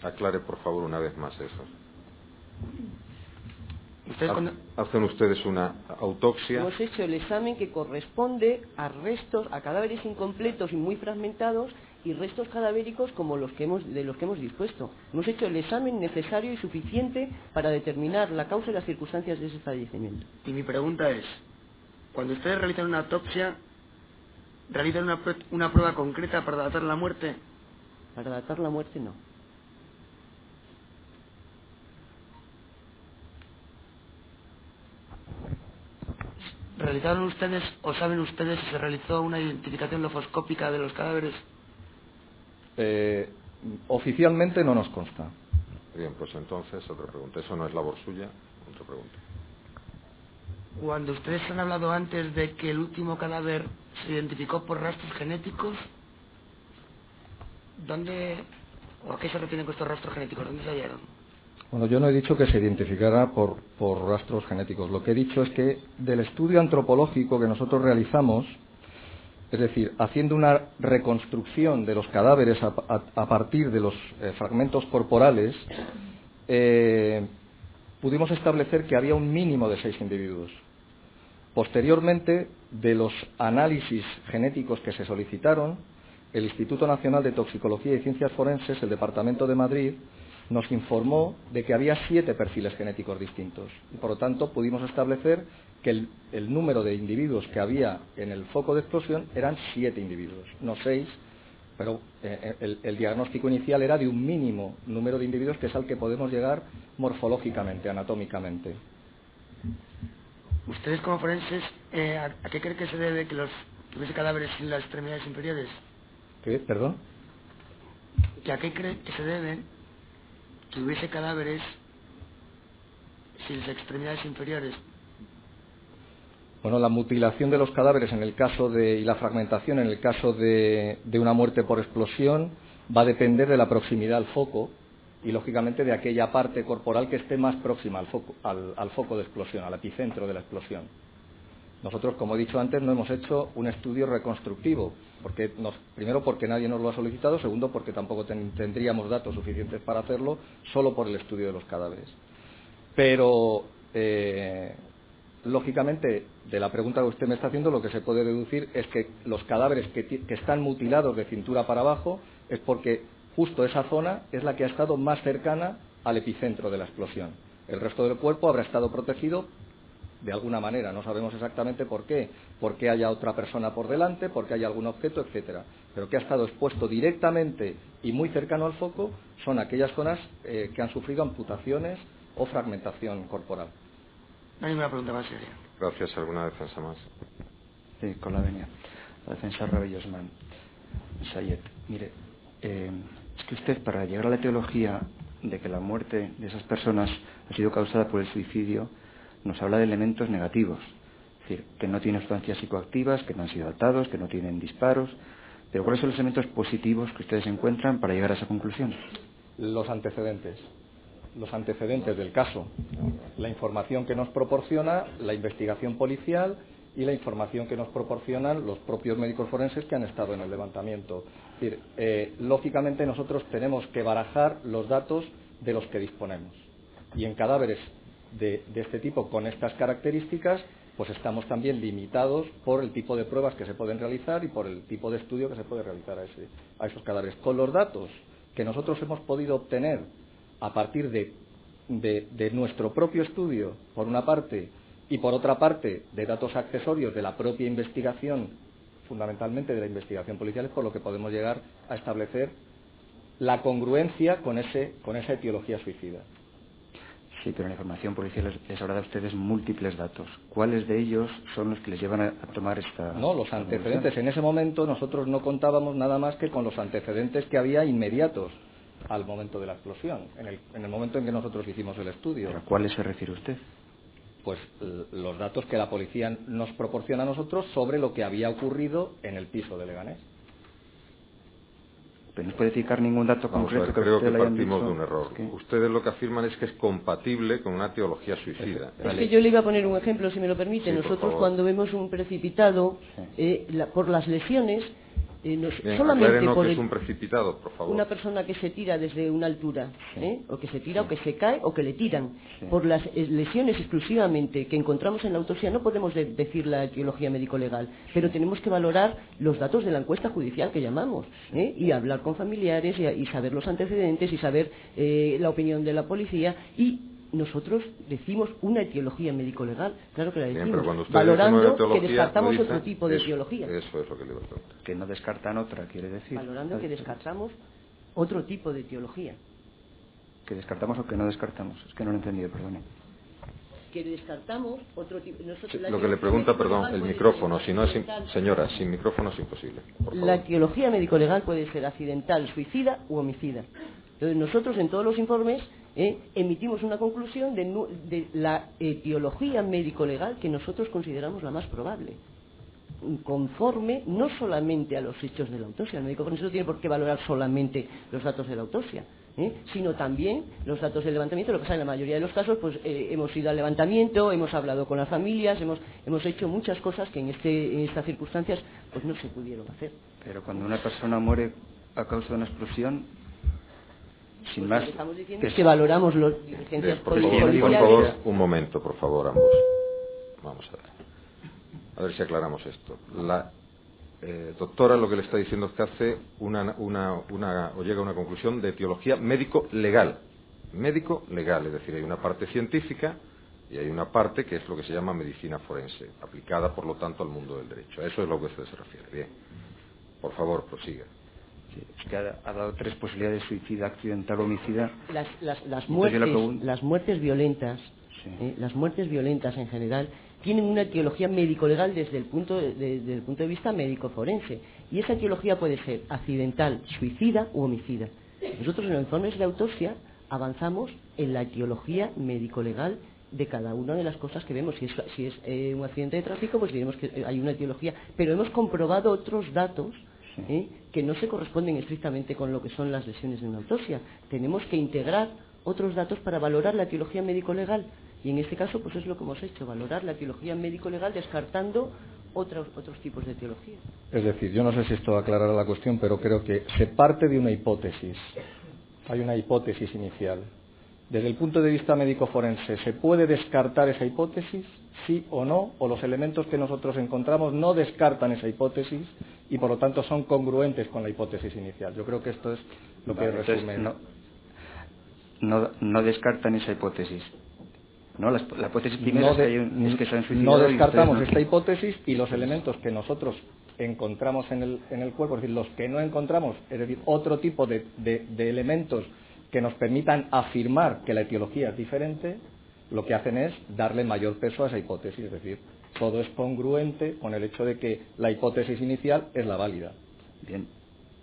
Aclare, por favor, una vez más eso. ¿Hacen ustedes una autopsia? Hemos hecho el examen que corresponde a restos, a cadáveres incompletos y muy fragmentados y restos cadavéricos como de los que hemos dispuesto. Hemos hecho el examen necesario y suficiente para determinar la causa y las circunstancias de ese fallecimiento. Y mi pregunta es, cuando ustedes realizan una autopsia, ¿realizan una prueba concreta para datar la muerte? Para datar la muerte, no. ¿Realizaron ustedes o saben ustedes si se realizó una identificación lofoscópica de los cadáveres? Oficialmente no nos consta. Bien, pues entonces otra pregunta. Eso no es labor suya. Otra pregunta. Cuando ustedes han hablado antes de que el último cadáver se identificó por rastros genéticos, ¿dónde o a qué se refieren con estos rastros genéticos? ¿Dónde se hallaron? Bueno, yo no he dicho que se identificara por rastros genéticos. Lo que he dicho es que del estudio antropológico que nosotros realizamos, es decir, haciendo una reconstrucción de los cadáveres a partir de los fragmentos corporales, pudimos establecer que había un mínimo de 6 individuos. Posteriormente, de los análisis genéticos que se solicitaron, el Instituto Nacional de Toxicología y Ciencias Forenses, el Departamento de Madrid, nos informó de que había 7 perfiles genéticos distintos y por lo tanto pudimos establecer que el número de individuos que había en el foco de explosión eran 7 individuos, no 6, pero el diagnóstico inicial era de un mínimo número de individuos que es al que podemos llegar morfológicamente, anatómicamente. ¿Ustedes como forenses a qué creen que se debe que hubiese cadáveres sin las extremidades inferiores? ¿Qué? ¿Perdón? ¿A qué creen que se debe que hubiese cadáveres sin las extremidades inferiores? Bueno, la mutilación de los cadáveres en el caso y la fragmentación en el caso de una muerte por explosión va a depender de la proximidad al foco y lógicamente de aquella parte corporal que esté más próxima al foco de explosión, al epicentro de la explosión. Nosotros, como he dicho antes, no hemos hecho un estudio reconstructivo, primero porque nadie nos lo ha solicitado, segundo porque tampoco tendríamos datos suficientes para hacerlo solo por el estudio de los cadáveres. Pero, lógicamente, de la pregunta que usted me está haciendo, lo que se puede deducir es que los cadáveres que están mutilados de cintura para abajo es porque justo esa zona es la que ha estado más cercana al epicentro de la explosión. El resto del cuerpo habrá estado protegido de alguna manera, no sabemos exactamente por qué, porque haya otra persona por delante, porque haya algún objeto, etcétera, pero que ha estado expuesto directamente y muy cercano al foco son aquellas zonas que han sufrido amputaciones o fragmentación corporal. No hay ninguna pregunta más seria. Gracias. ¿Alguna defensa más? Sí, con la venia. La defensa Rabello Osman. Sayed, mire, es que usted, para llegar a la teología de que la muerte de esas personas ha sido causada por el suicidio, nos habla de elementos negativos, es decir, que no tienen sustancias psicoactivas, que no han sido atados, que no tienen disparos, pero ¿cuáles son los elementos positivos que ustedes encuentran para llegar a esa conclusión? Los antecedentes del caso, la información que nos proporciona la investigación policial y la información que nos proporcionan los propios médicos forenses que han estado en el levantamiento. Es decir, lógicamente nosotros tenemos que barajar los datos de los que disponemos y en cadáveres de este tipo con estas características pues estamos también limitados por el tipo de pruebas que se pueden realizar y por el tipo de estudio que se puede realizar a esos cadáveres. Con los datos que nosotros hemos podido obtener a partir de nuestro propio estudio, por una parte, y por otra parte, de datos accesorios de la propia investigación, fundamentalmente de la investigación policial, es por lo que podemos llegar a establecer la congruencia con esa etiología suicida. Sí, pero la información policial les habrá dado a ustedes múltiples datos. ¿Cuáles de ellos son los que les llevan a tomar esta... No, los antecedentes. En ese momento nosotros no contábamos nada más que con los antecedentes que había inmediatos al momento de la explosión, en el momento en que nosotros hicimos el estudio. ¿A cuáles se refiere usted? Pues los datos que la policía nos proporciona a nosotros sobre lo que había ocurrido en el piso de Leganés. Pero no puede citar ningún dato concreto. Creo que partimos de un error. Ustedes lo que afirman es que es compatible con una teología suicida. Es que yo le iba a poner un ejemplo, si me lo permite. Sí, nosotros cuando vemos un precipitado, por las lesiones, solamente por que es un precipitado, por favor. Una persona que se tira desde una altura, o que se tira, o que se cae, o que le tiran. Por las lesiones exclusivamente que encontramos en la autopsia no podemos decir la etiología médico-legal, pero tenemos que valorar los datos de la encuesta judicial que llamamos, y hablar con familiares y saber los antecedentes y saber la opinión de la policía. Y nosotros decimos una etiología médico-legal, claro que la decimos, valorando que descartamos otro tipo de etiología. Eso es lo que le voy a preguntar. Que no descartan otra, quiere decir. Valorando que descartamos otro tipo de etiología. ¿Que descartamos o que no descartamos? Es que no lo he entendido, perdone. Que descartamos otro tipo... Lo que le pregunta, perdón, el micrófono, si no es... Señora, sin micrófono es imposible. La etiología médico-legal puede ser accidental, suicida u homicida. Entonces nosotros en todos los informes emitimos una conclusión de la etiología médico-legal que nosotros consideramos la más probable, conforme no solamente a los hechos de la autopsia. El médico forense no tiene por qué valorar solamente los datos de la autopsia, sino también los datos del levantamiento. Lo que pasa en la mayoría de los casos, pues hemos ido al levantamiento, hemos hablado con las familias, hemos hecho muchas cosas que en estas circunstancias pues no se pudieron hacer. Pero cuando una persona muere a causa de una explosión, sin más, estamos diciendo que valoramos las diligencias policiales. Por favor, un momento, por favor, ambos. Vamos a ver si aclaramos esto. La doctora lo que le está diciendo es que hace o llega a una conclusión de etiología médico-legal. Médico-legal, es decir, hay una parte científica y hay una parte que es lo que se llama medicina forense, aplicada, por lo tanto, al mundo del derecho. A eso es lo que usted se refiere. Bien. Por favor, prosiga. Es que ha dado tres posibilidades: suicida, accidental, homicida. Las muertes violentas, las muertes violentas en general tienen una etiología médico-legal desde el punto de vista médico-forense, y esa etiología puede ser accidental, suicida u homicida. Nosotros en los informes de autopsia avanzamos en la etiología médico-legal de cada una de las cosas que vemos. Si es un accidente de tráfico, pues diremos que hay una etiología, pero hemos comprobado otros datos que no se corresponden estrictamente con lo que son las lesiones de una autopsia. Tenemos que integrar otros datos para valorar la etiología médico-legal, y en este caso pues es lo que hemos hecho, valorar la etiología médico-legal descartando otros tipos de etiología. Es decir, yo no sé si esto aclarará la cuestión, pero creo que se parte de una hipótesis. Hay una hipótesis inicial. Desde el punto de vista médico-forense, ¿se puede descartar esa hipótesis? ¿Sí o no? ¿O los elementos que nosotros encontramos no descartan esa hipótesis y por lo tanto son congruentes con la hipótesis inicial? Yo creo que esto es lo que resume. No descartan esa hipótesis. No, la hipótesis primera es que se han suicidado. No descartamos esta hipótesis, y los elementos que nosotros encontramos en el cuerpo, es decir, los que no encontramos, es decir, otro tipo de elementos que nos permitan afirmar que la etiología es diferente, lo que hacen es darle mayor peso a esa hipótesis. Es decir, todo es congruente con el hecho de que la hipótesis inicial es la válida. Bien.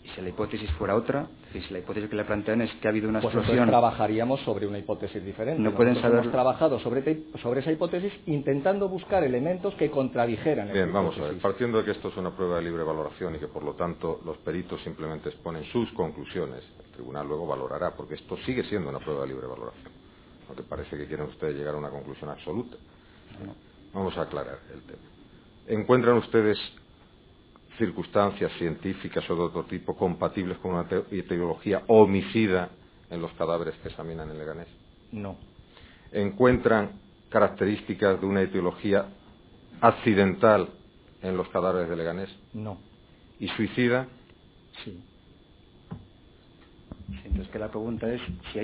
Y si la hipótesis fuera otra, si la hipótesis que le plantean es que ha habido una explosión... Pues trabajaríamos sobre una hipótesis diferente. No pueden saber... Hemos trabajado sobre esa hipótesis intentando buscar elementos que contradijeran. Bien, vamos a ver. Partiendo de que esto es una prueba de libre valoración y que, por lo tanto, los peritos simplemente exponen sus conclusiones, el tribunal luego valorará, porque esto sigue siendo una prueba de libre valoración. Aunque parece que quieren ustedes llegar a una conclusión absoluta. No. Vamos a aclarar el tema. ¿Encuentran ustedes circunstancias científicas o de otro tipo compatibles con una etiología homicida en los cadáveres que examinan en Leganés? No. ¿Encuentran características de una etiología accidental en los cadáveres de Leganés? No. ¿Y suicida? Sí. Entonces, que la pregunta es si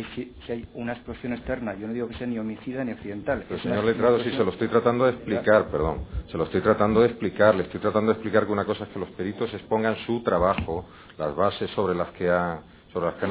hay una explosión externa. Yo no digo que sea ni homicida ni accidental. Pero, señor letrado, si se lo estoy tratando de explicar, perdón, se lo estoy tratando de explicar, le estoy tratando de explicar que una cosa es que los peritos expongan su trabajo, las bases sobre las que han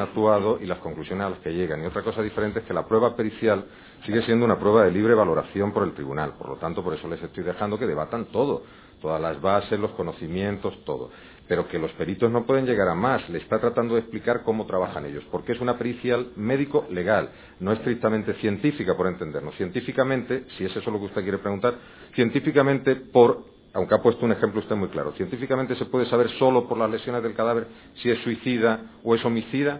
actuado y las conclusiones a las que llegan. Y otra cosa diferente es que la prueba pericial sigue siendo una prueba de libre valoración por el tribunal. Por lo tanto, por eso les estoy dejando que debatan todo, todas las bases, los conocimientos, todo. Pero que los peritos no pueden llegar a más. Le está tratando de explicar cómo trabajan ellos, porque es una pericial médico-legal, no estrictamente científica, por entendernos. Científicamente, si es eso lo que usted quiere preguntar, científicamente, aunque ha puesto un ejemplo usted muy claro, científicamente se puede saber solo por las lesiones del cadáver si es suicida o es homicida.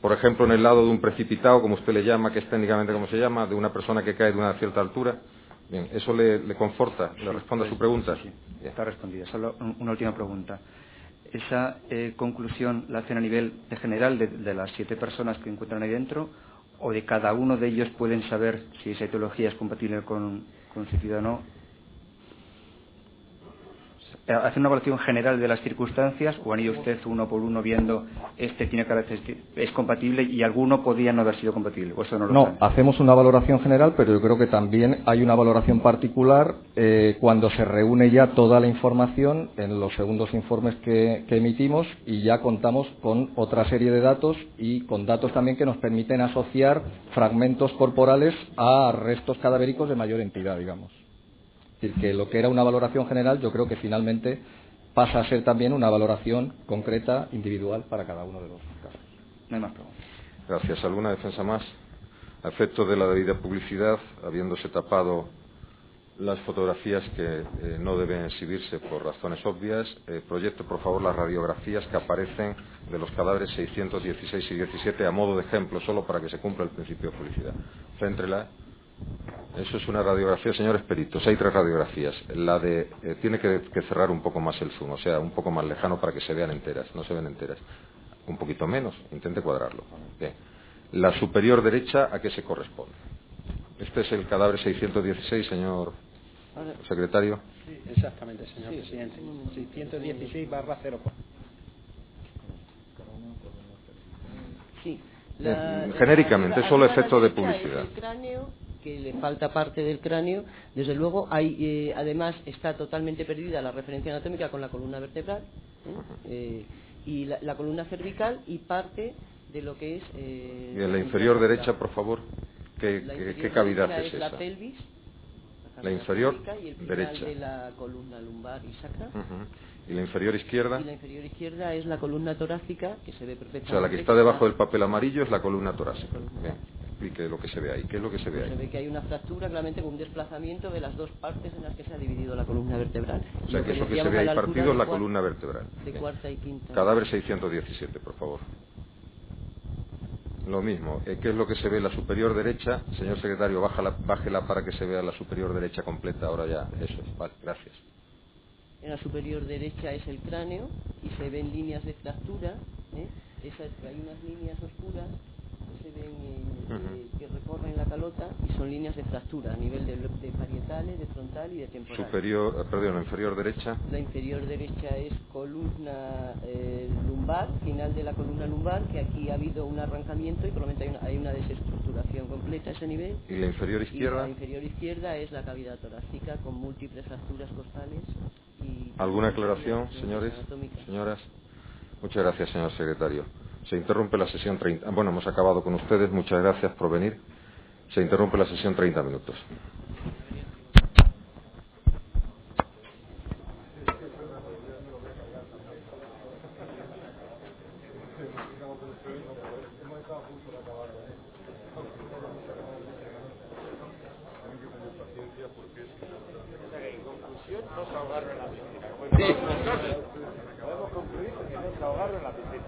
Por ejemplo, en el lado de un precipitado, como usted le llama, que es técnicamente como se llama, de una persona que cae de una cierta altura. Bien, ¿eso le conforta? ¿Le responde a su pregunta? Sí, está respondida. Solo una última pregunta. esa conclusión la hacen a nivel de general de las 7 personas que encuentran ahí dentro, o de cada uno de ellos pueden saber si esa etiología es compatible con suicidio o no? ¿Hace una evaluación general de las circunstancias o han ido usted uno por uno viendo tiene características, es compatible y alguno podría no haber sido compatible? ¿O eso no, hacemos una valoración general, pero yo creo que también hay una valoración particular cuando se reúne ya toda la información en los segundos informes que emitimos y ya contamos con otra serie de datos y con datos también que nos permiten asociar fragmentos corporales a restos cadavéricos de mayor entidad, digamos. Es decir, que lo que era una valoración general yo creo que finalmente pasa a ser también una valoración concreta, individual, para cada uno de los casos. No hay más preguntas. Gracias. ¿Alguna defensa más? A efecto de la debida publicidad, habiéndose tapado las fotografías que no deben exhibirse por razones obvias, proyecte por favor las radiografías que aparecen de los cadáveres 616 y 17 a modo de ejemplo, solo para que se cumpla el principio de publicidad. Céntrela. Eso es una radiografía, señores peritos. Hay 3 radiografías. La de tiene que cerrar un poco más el zoom, o sea, un poco más lejano para que se vean enteras. No se ven enteras. Un poquito menos. Intente cuadrarlo. Bien. La superior derecha, ¿a qué se corresponde? Este es el cadáver 616, señor secretario. Sí, exactamente, señor presidente. 616/04. Sí. Genéricamente, solo efecto de publicidad. El cráneo, que le falta parte del cráneo, desde luego hay, además está totalmente perdida la referencia anatómica con la columna vertebral y la columna cervical y parte de lo que es y en la inferior derecha, por favor, ¿qué cavidad es esa? La pelvis, la inferior y el final derecha de la columna lumbar y sacra. ¿Y la inferior izquierda? Y la inferior izquierda es la columna torácica, que se ve perfectamente. O sea, la que está debajo del papel amarillo es la columna torácica. Bien, explique lo que se ve ahí. ¿Qué es lo que se ve ahí? Se ve que hay una fractura, claramente con un desplazamiento de las 2 partes en las que se ha dividido la columna vertebral. O sea, que eso que se ve ahí partido es la columna vertebral. De cuarta y quinta. Cadáver 617, por favor. Lo mismo, ¿qué es lo que se ve en la superior derecha? Señor secretario, bájela para que se vea la superior derecha completa. Ahora ya, eso es. Vale, gracias. En la superior derecha es el cráneo y se ven líneas de fractura. Hay unas líneas oscuras que se ven que recorren la calota y son líneas de fractura a nivel de parietales, de frontal y de temporal. Inferior derecha. La inferior derecha es columna lumbar, final de la columna lumbar, que aquí ha habido un arrancamiento y probablemente hay una desestructuración completa a ese nivel. ¿Y la inferior izquierda? Y la inferior izquierda es la cavidad torácica con múltiples fracturas costales. ¿Alguna aclaración, señores? Señoras. Muchas gracias, señor secretario. Se interrumpe la sesión 30. Bueno, hemos acabado con ustedes. Muchas gracias por venir. Se interrumpe la sesión 30 minutos. Podemos concluir que no se ahogaron en la piscina.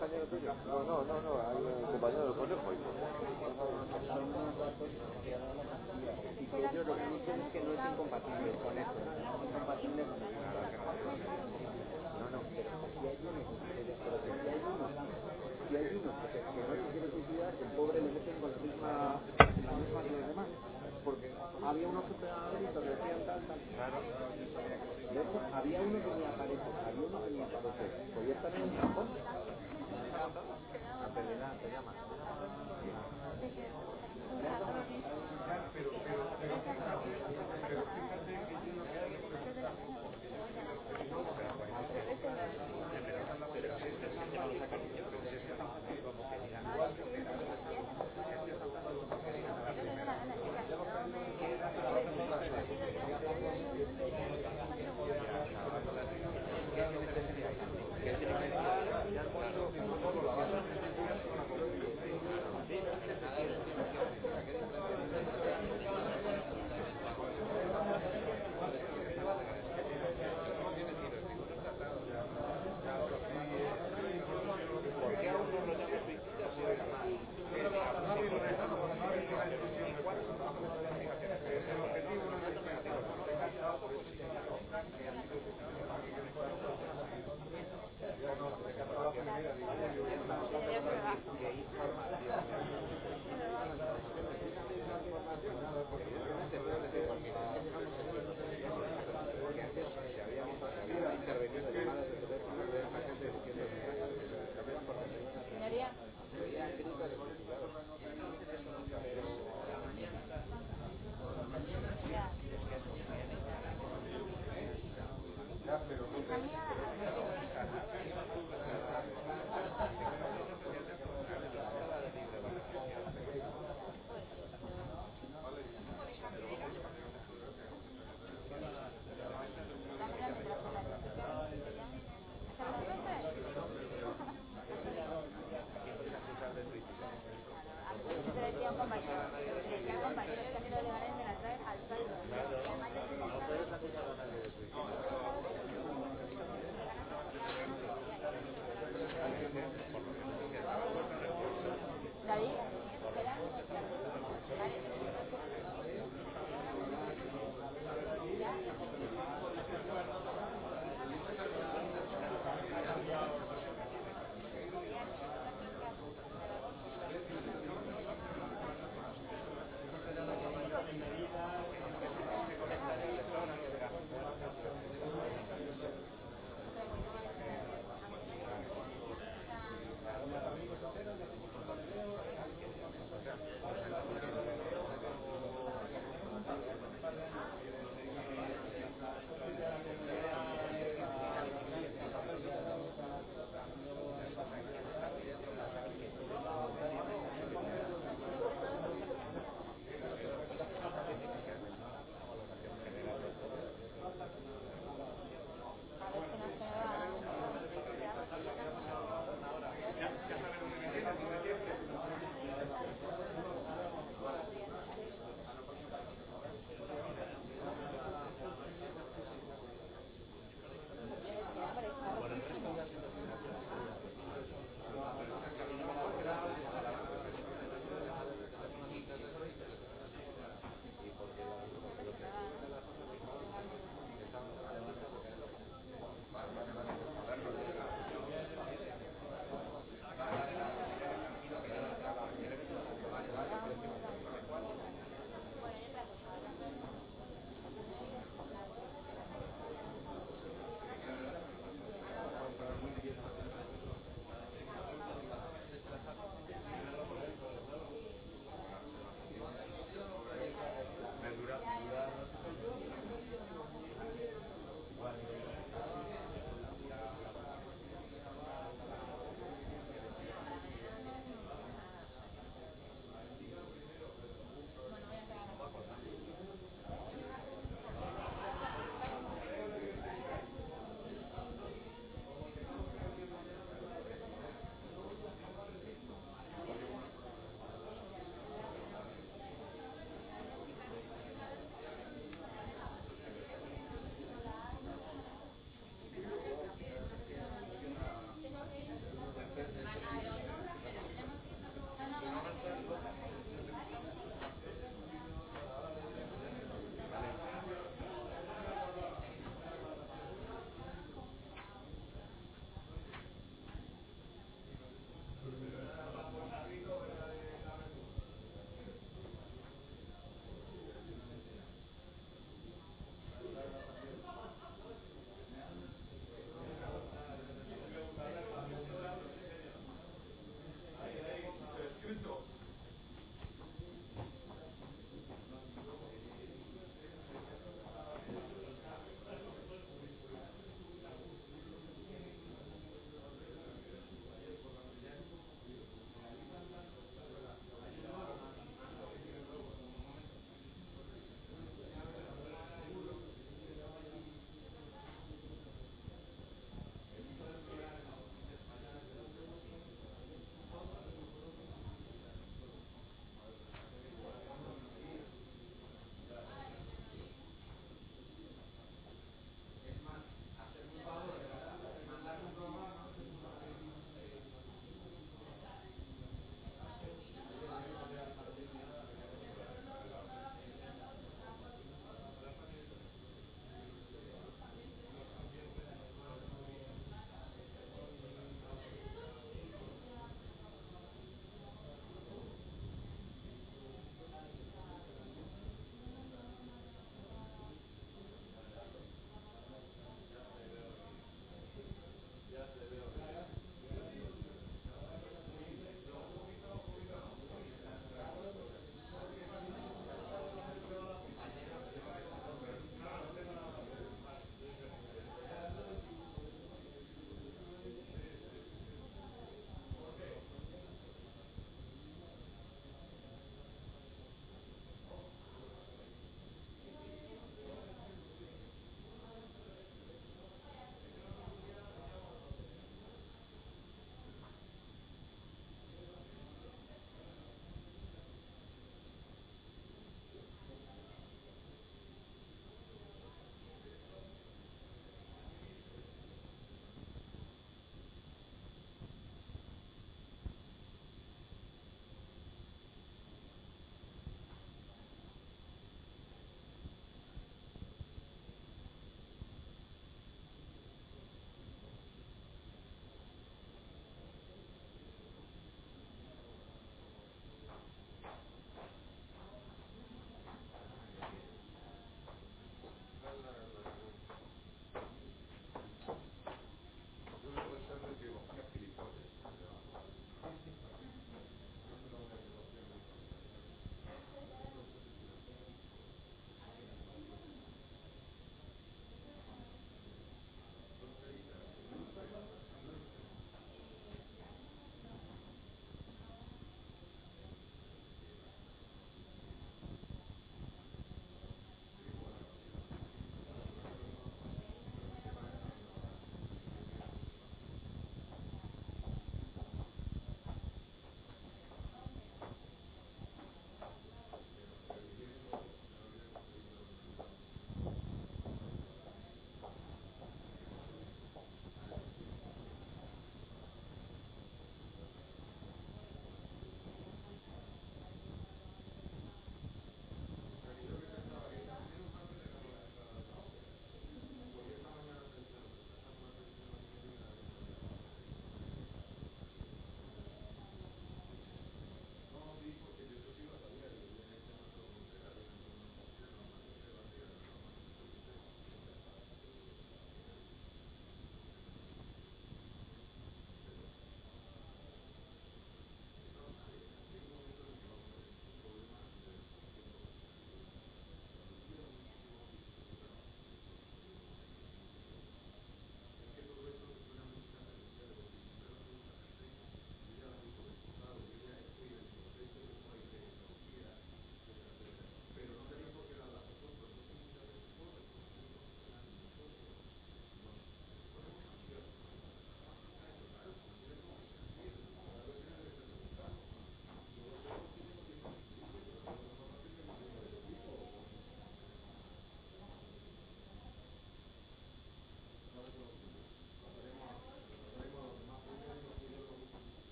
compañero tuyo? No, hay un compañero del consejo. Y que ellos lo que dicen es que no es incompatible con eso, no es incompatible con el si hay uno que no se quiere suicidar, el pobre le meten con la misma que los demás, porque había unos que pegaban gritos, decían tal. De hecho, había uno que ni aparece, podía estar en un cajón. Te llama.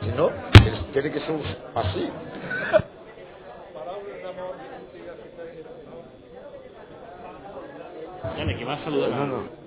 Si no, tiene que ser así. Dale, que va a saludar. No.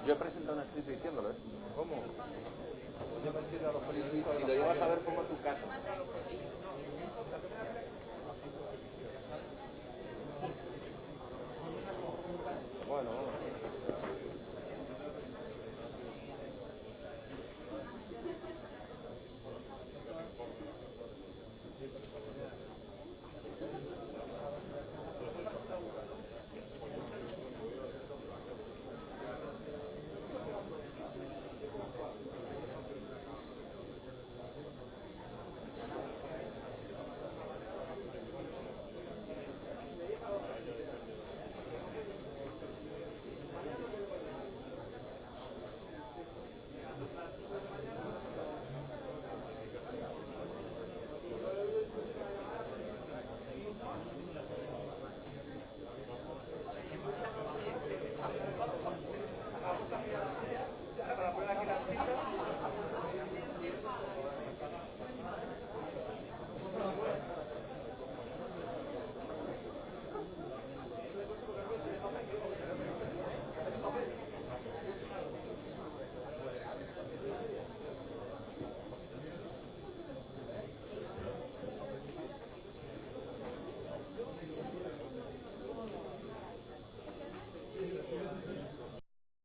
Yo he presentado un escrito diciéndolo, ¿eh? ¿Cómo? Si lo llevas a ver, pongo tu casa.